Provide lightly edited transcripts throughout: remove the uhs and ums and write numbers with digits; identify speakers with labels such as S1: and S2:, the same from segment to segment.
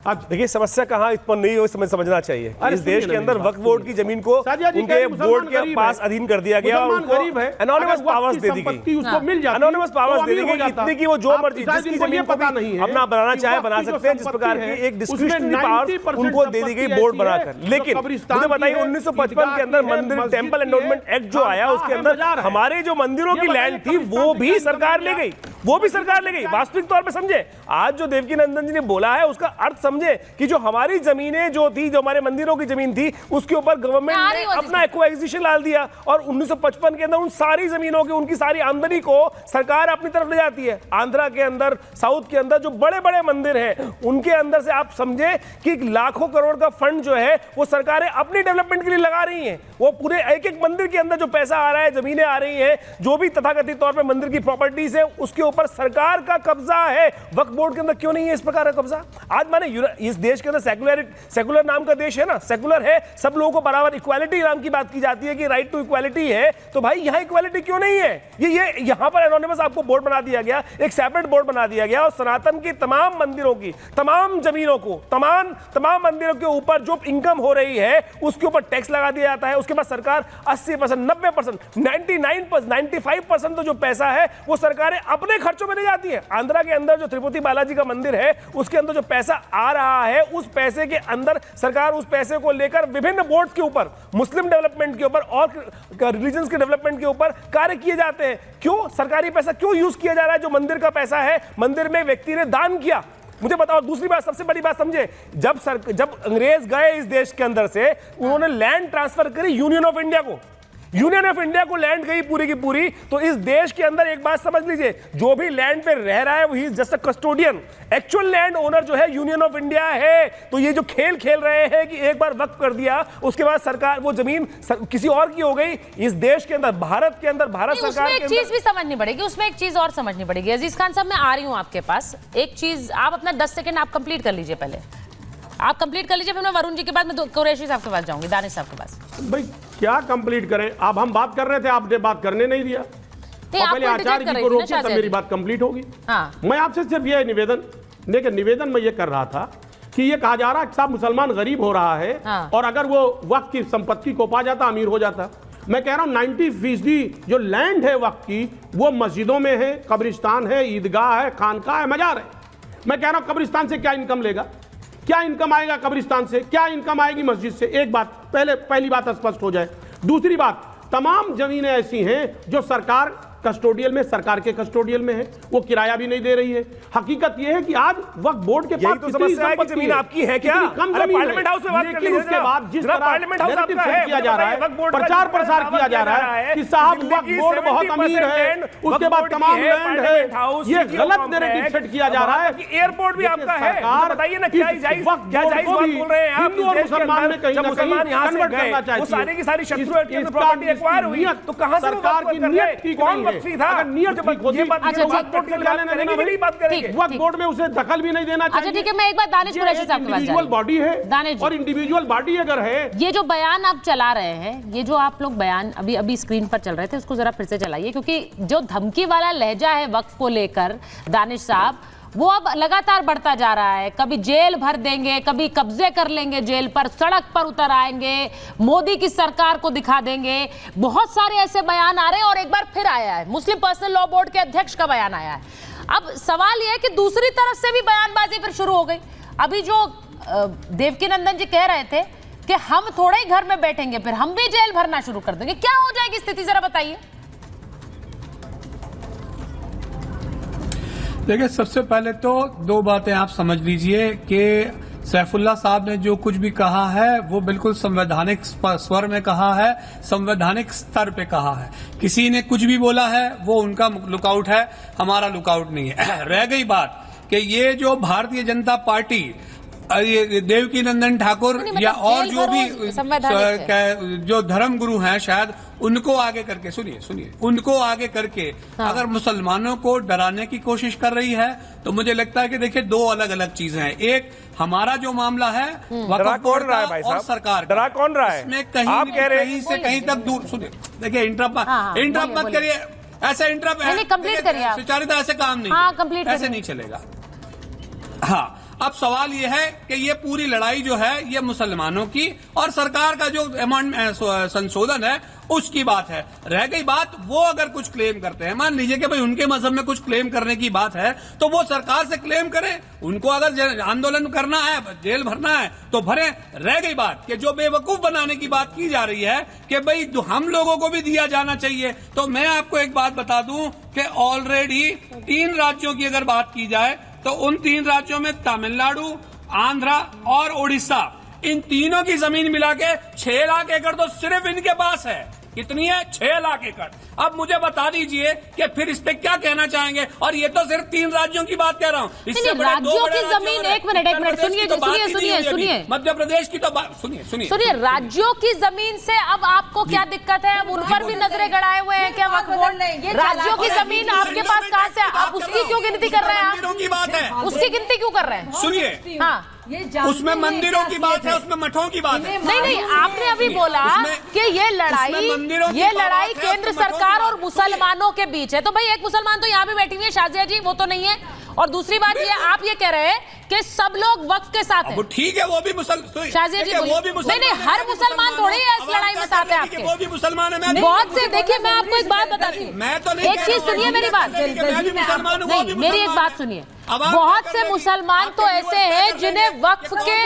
S1: अब देखिए समस्या कहाँ उत्पन्न नहीं हो समझना चाहिए। इस देश के अंदर वक्फ बोर्ड की जमीन को उनके बोर्ड के पास अधीन कर दिया गया और उनको एनोनिमस पावर्स दे दी गई। एनोनिमस पावर्स दे दी गई इतनी कि वो जो मर्जी जिसकी जमीन को अपना बनाना चाहे बना सकते हैं। जिस प्रकार की एक डिस्क्रिशनरी पावर्स उनको दे दी गई बोर्ड बनाकर। लेकिन मुझे बताइए 1955 के अंदर मंदिर टेम्पल एंडोमेंट एक्ट जो आया उसके अंदर हमारे जो मंदिरों की लैंड थी वो भी सरकार ले गई, वो भी सरकार ले गई। वास्तविक तौर पे समझे, आज जो देवकीनंदन जी ने बोला है उसका अर्थ समझे कि जो हमारी जमीनें जो थी, जो हमारे मंदिरों की जमीन थी, उसके ऊपर गवर्नमेंट ने अपना एक्वाजिशन डाल दिया और 1955 के अंदर उन सारी जमीनों की उनकी सारी आमदनी को सरकार अपनी तरफ ले जाती है। आंध्रा के अंदर, साउथ के अंदर जो बड़े बड़े मंदिर हैं उनके अंदर से आप समझे कि लाखों करोड़ का फंड जो है वो सरकारें अपनी डेवलपमेंट के लिए लगा रही हैं। वो पूरे एक एक मंदिर के अंदर जो पैसा आ रहा है, जमीनें आ रही हैं, जो भी तथाकथित तौर पर मंदिर की प्रॉपर्टीज है उसके ऊपर सरकार का कब्जा है। वक्फ बोर्ड के अंदर क्यों नहीं है इस प्रकार का कब्जा? आज मैंने इस देश के अंदर सेकुलर नाम का देश है ना, सेकुलर है, सब लोगों को बराबर इक्वालिटी नाम की बात की जाती है कि राइट टू इक्वालिटी है। तो भाई यहां इक्वालिटी क्यों नहीं है? ये यहां पर एनोनिमस आपको बोर्ड बना दिया गया, एक सेपरेट बोर्ड बना दिया गया और सनातन की तमाम मंदिरों की तमाम जमीनों को तमाम मंदिरों के ऊपर जो इनकम हो रही है उसके ऊपर टैक्स लगा दिया जाता है। उसके बाद सरकार 80%, 90%, 99%, 95% तो जो पैसा है वो सरकारें अपने खर्चों में ले जाती है। आंध्रा के अंदर जो तिरुपति बालाजी का मंदिर है उसके अंदर जो पैसा आ रहा है उस पैसे के अंदर सरकार उस पैसे को लेकर विभिन्न बोर्ड्स के ऊपर, मुस्लिम डेवलपमेंट के ऊपर और रिलीजन्स के डेवलपमेंट के ऊपर कार्य किए जाते हैं। क्यों सरकारी पैसा क्यों यूज किया जा रहा है? जो मंदिर का पैसा है, मंदिर में व्यक्ति ने दान किया, मुझे बताओ। दूसरी बात, सबसे बड़ी बात समझे, जब अंग्रेज गए इस देश के अंदर से, उन्होंने लैंड ट्रांसफर करी यूनियन ऑफ इंडिया को। यूनियन ऑफ इंडिया को लैंड गई पूरी की पूरी। तो इस देश के अंदर एक बात समझ लीजिए, जो भी लैंड पे रह रहा है वो he is just a custodian. Actual land owner जो है यूनियन ऑफ इंडिया है। तो ये जो खेल खेल रहे हैं कि एक बार वक्त कर दिया उसके बाद सरकार वो जमीन किसी और की हो गई, इस देश के अंदर, भारत के अंदर, भारत सरकार
S2: एक चीज भी समझनी पड़ेगी, उसमें एक चीज और समझनी पड़ेगी। अजीज खान साहब, मैं आ रही हूं आपके पास। एक चीज आप अपना 10 सेकंड आप कंप्लीट कर लीजिए, पहले आप कंप्लीट कर लीजिए, फिर मैं वरुण जी के बाद मैं कुरैशी साहब के पास जाऊंगी, दानिश साहब के पास।
S1: भाई क्या कंप्लीट करें? अब हम बात कर रहे थे, आपने बात करने नहीं दिया। पहले आचार्य जी को रोकिए तब मेरी बात कंप्लीट होगी। हाँ। मैं आपसे सिर्फ ये निवेदन मैं ये कर रहा था कि ये कहा जा रहा है साहब मुसलमान गरीब हो रहा है। हाँ। और अगर वो वक्त की संपत्ति को पा जाता अमीर हो जाता। मैं कह रहा हूं 90% जो लैंड है वक्त की वो मस्जिदों में है, कब्रिस्तान है, ईदगाह है, खानकाह है, मजार है। मैं कह रहा हूं कब्रिस्तान से क्या इनकम लेगा? क्या इनकम आएगा कब्रिस्तान से? क्या इनकम आएगी मस्जिद से? एक बात पहली बात स्पष्ट हो जाए। दूसरी बात, तमाम जमीनें ऐसी हैं जो सरकार कस्टोडियल में, सरकार के कस्टोडियल में है, वो किराया भी नहीं दे रही है। हकीकत यह है कि आज वक्त बोर्ड के पास
S2: तो समस्या है कि जमीन आपकी है क्या? पार्लियामेंट हाउस में बात कर लीजिए। उसके बाद जिस
S1: पार्लियामेंट हाउस आपका है, किया जा रहा है, प्रचार प्रसार किया जा रहा है कि साहब वक्त बोर्ड बहुत अमीर है, उसके बाद तमाम लैंड है, ये गलत नैरेटिव सेट किया जा रहा है कि
S2: एयरपोर्ट भी आपका है। बताइए ना क्या जायज बात बोल रहे हैं आप?
S1: हिंदू और मुसलमान में कहीं ना कहीं कन्वर्ट करना चाहिए।
S2: वो सारी की सारी शत्रु प्रॉपर्टी एक्वायर हुई तो कहां से
S1: सरकार की नियत ठीक नहीं है। वक्फ बोर्ड में उसे दखल भी नहीं देना चाहिए।
S2: अच्छा ठीक है, मैं एक बार दानिश कुरैशी साहब के पास
S1: इंडिविजुअल बॉडी है और इंडिविजुअल बॉडी अगर है।
S2: ये जो बयान आप चला रहे हैं, ये जो आप लोग बयान अभी स्क्रीन पर चल रहे थे, उसको जरा फिर से चलाइए, क्योंकि जो धमकी वाला लहजा है वक्फ को लेकर दानिश साहब, वो अब लगातार बढ़ता जा रहा है। कभी जेल भर देंगे, कभी कब्जे कर लेंगे जेल पर, सड़क पर उतर आएंगे, मोदी की सरकार को दिखा देंगे। बहुत सारे ऐसे बयान आ रहे हैं और एक बार फिर आया है मुस्लिम पर्सनल लॉ बोर्ड के अध्यक्ष का बयान आया है। अब सवाल यह है कि दूसरी तरफ से भी बयानबाजी फिर शुरू हो गई। अभी जो देवकीनंदन जी कह रहे थे कि हम थोड़े ही घर में बैठेंगे, फिर हम भी जेल भरना शुरू कर देंगे, क्या हो जाएगी स्थिति, जरा बताइए।
S3: देखिए, सबसे पहले तो दो बातें आप समझ लीजिए कि सैफुल्लाह साहब ने जो कुछ भी कहा है वो बिल्कुल संवैधानिक स्वर में कहा है, संवैधानिक स्तर पे कहा है। किसी ने कुछ भी बोला है वो उनका लुकआउट है, हमारा लुकआउट नहीं है। रह गई बात कि ये जो भारतीय जनता पार्टी, देवकीनंदन ठाकुर या और जो भी जो धर्म गुरु हैं शायद, उनको आगे करके सुनिए उनको आगे करके अगर मुसलमानों को डराने की कोशिश कर रही है तो मुझे लगता है कि देखिए दो अलग अलग चीजें हैं। एक हमारा जो मामला है वक्फ बोर्ड का और सरकार,
S1: डरा कौन रहा है?
S3: इसमें कहीं से कहीं तक दूर, सुनिए, देखिए इंटरप्ट मत करिए, ऐसे इंटरप्ट
S2: कंप्लीट करिए,
S3: सुचारिता ऐसे काम नहीं, ऐसे नहीं चलेगा। हाँ, अब सवाल ये है कि ये पूरी लड़ाई जो है ये मुसलमानों की और सरकार का जो संशोधन है उसकी बात है। रह गई बात वो अगर कुछ क्लेम करते हैं, मान लीजिए कि भाई उनके मजहब में कुछ क्लेम करने की बात है तो वो सरकार से क्लेम करें। उनको अगर आंदोलन करना है, जेल भरना है तो भरें। रह गई बात कि जो बेवकूफ बनाने की बात की जा रही है कि भाई हम लोगों को भी दिया जाना चाहिए, तो मैं आपको एक बात बता दूं कि ऑलरेडी 3 राज्यों की अगर बात की जाए तो उन 3 राज्यों में तमिलनाडु, आंध्रा और उड़ीसा, इन तीनों की जमीन मिला के 6 लाख एकड़ तो सिर्फ इनके पास है। कितनी है? 6 लाख एकड़। अब मुझे बता दीजिए कि फिर इस पे क्या कहना चाहेंगे। और ये तो सिर्फ 3 राज्यों की बात कह रहा हूँ, इससे बड़े
S2: राज्यों की जमीन। एक मिनट सुनिए
S3: मध्य प्रदेश की तो बात सुनिए।
S2: राज्यों की जमीन से अब आपको क्या दिक्कत है? अब उन पर भी नजरें गड़ाए हुए हैं क्या वक्फ बोर्ड? राज्यों की जमीन आपके पास कहाँ से? आप उसकी क्यों गिनती कर रहे हैं?
S3: मंदिरों की बात है,
S2: उसकी गिनती क्यों कर रहे हैं?
S3: सुनिए,
S2: हाँ,
S3: उसमें मंदिरों की बात है, उसमें मठों की बात है।
S2: नहीं, आपने अभी बोला कि ये लड़ाई केंद्र सरकार और मुसलमानों के बीच है। तो भाई एक मुसलमान तो यहाँ भी बैठी हुई है, शाजिया जी, वो तो नहीं है। और दूसरी बात ये, आप ये कह रहे हैं कि सब लोग वक्फ के साथ हैं।
S3: वो ठीक है, वो भी मुसलमान,
S2: शाजिया जी वो भी मुसलमान। नहीं, हर मुसलमान थोड़ी है इस लड़ाई में साथ है आपके।
S3: वो भी मुसलमान है।
S2: बहुत से, देखिए मैं आपको एक बात बताती हूँ,
S3: मैं तो नहीं,
S2: एक चीज सुनिए मेरी बात, नहीं मेरी एक बात सुनिए। बहुत से मुसलमान तो ऐसे हैं जिन्हें वक्फ के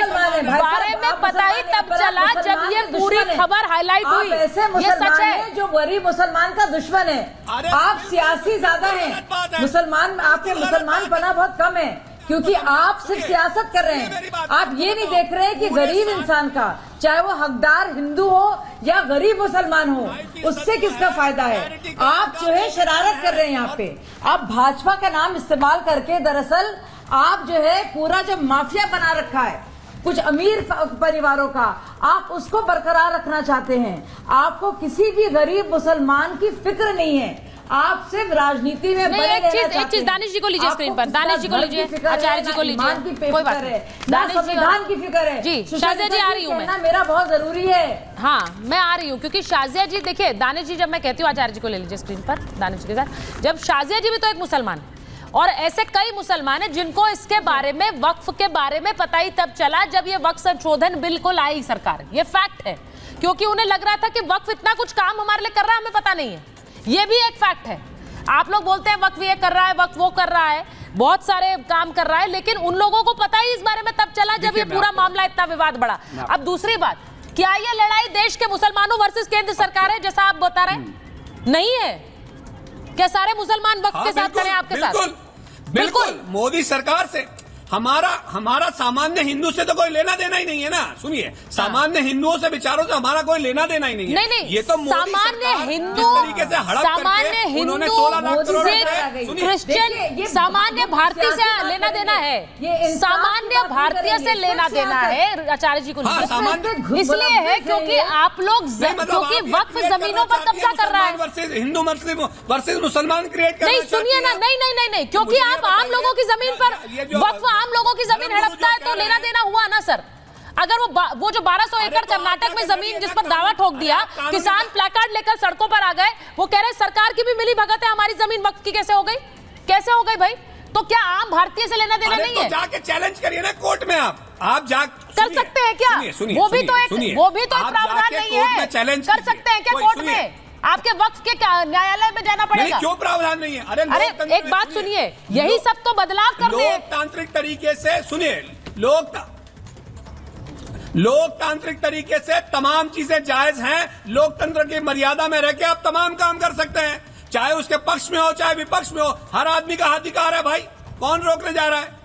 S2: बारे में पता ही तब चला जब ये पूरी खबर हाईलाइट हुई। ये सच है।
S4: जो गरीब मुसलमान का दुश्मन है, आप सियासी ज्यादा हैं, मुसलमान आपके मुसलमान पना बहुत कम है, क्योंकि आप सिर्फ सियासत कर रहे हैं। आप ये नहीं देख रहे हैं कि गरीब इंसान का, चाहे वो हकदार हिंदू हो या गरीब मुसलमान हो, उससे किसका फायदा है। आप जो है शरारत कर रहे हैं यहाँ पे। आप भाजपा का नाम इस्तेमाल करके दरअसल आप जो है पूरा जो माफिया बना रखा है कुछ अमीर परिवारों का, आप उसको बरकरार रखना चाहते हैं। आपको किसी भी गरीब मुसलमान की फिक्र नहीं है। आप सिर्फ राजनीति में
S2: एक चीज दानिश जी को लीजिए स्क्रीन पर, दानिश जी को लीजिए, आचार्य जी को लीजिए, कोई बात नहीं, दानिश
S4: संविधान की फिक्र है
S2: जी। शाजिया जी आ रही हूँ मैं,
S4: मेरा बहुत जरूरी है।
S2: हाँ मैं आ रही हूँ, क्योंकि शाजिया जी, देखिए दानिश जी, जब मैं कहती हूँ आचार्य जी को ले लीजिए स्क्रीन पर, दानिश जी के साथ, जब शाजिया जी भी तो एक मुसलमान है और ऐसे कई मुसलमान हैं जिनको इसके बारे में, वक्फ के बारे में पता ही तब चला जब ये वक्फ संशोधन बिल को लाई सरकार। ये फैक्ट है, क्योंकि उन्हें लग रहा था कि वक्फ इतना कुछ काम हमारे लिए कर रहा है, हमें पता नहीं है। ये भी एक फैक्ट है। आप लोग बोलते हैं वक्फ ये कर रहा है, वक्फ वो कर रहा है, बहुत सारे काम कर रहा है, लेकिन उन लोगों को पता ही इस बारे में तब चला जब ये पूरा मामला इतना विवाद बढ़ा। अब दूसरी बात, क्या ये लड़ाई देश के मुसलमानों वर्सेस केंद्र सरकार है जैसा आप बता रहे हैं? नहीं है। क्या सारे मुसलमान वक्फ के साथ खड़े हैं आपके साथ?
S3: बिल्कुल। मोदी सरकार से हमारा सामान्य हिंदू से तो कोई लेना देना ही नहीं है ना। सुनिए, सामान्य हिंदुओं से, विचारों से हमारा कोई लेना देना ही नहीं है।
S2: नहीं,
S3: ये तो
S2: सामान्य हिंदू,
S3: तरीके से हड़प करके उन्होंने 16 लाख करोड़
S2: क्रिश्चियन, सामान्य भारतीय से लेना देना है, सामान्य भारतीय से लेना देना है। आचार्य जी को इसलिए है क्योंकि आप लोग, क्योंकि वक्फ जमीनों पर कब्जा कर रहा है।
S3: हिंदू मुस्लिम वर्सेस मुसलमान क्रिएट कर,
S2: नहीं सुनिए ना, नहीं, क्योंकि आप आम लोगों की जमीन पर वक्फ, आम लोगों की जमीन हड़पता है तो लेना देना हुआ ना सर। अगर वो जो 1200 एकड़ कर्नाटक में जमीन जिस पर दावा ठोक दिया, किसान प्लेकार्ड लेकर सड़कों पर आ गए, वो कह रहे सरकार की भी मिली भगत है, हमारी जमीन वक्फ की कैसे हो गई? कैसे हो गई भाई? तो क्या आम भारतीय से लेना देना नहीं है?
S3: जाके चैलेंज करिए ना कोर्ट में। आप जा
S2: कर सकते हैं क्या? वो भी तो एक प्रावधान नहीं है, कर सकते हैं क्या कोर्ट में? आपके वक्फ के न्यायालय में जाना पड़ेगा।
S3: क्यों प्रावधान नहीं है?
S2: अरे एक बात सुनिए, यही सब तो बदलाव करने हैं।
S3: लोकतांत्रिक तरीके से, सुनिए, लोकतांत्रिक तरीके से तमाम चीजें जायज हैं। लोकतंत्र की मर्यादा में रह के आप तमाम काम कर सकते हैं, चाहे उसके पक्ष में हो चाहे विपक्ष में हो। हर आदमी का अधिकार है भाई, कौन रोकने जा रहा है?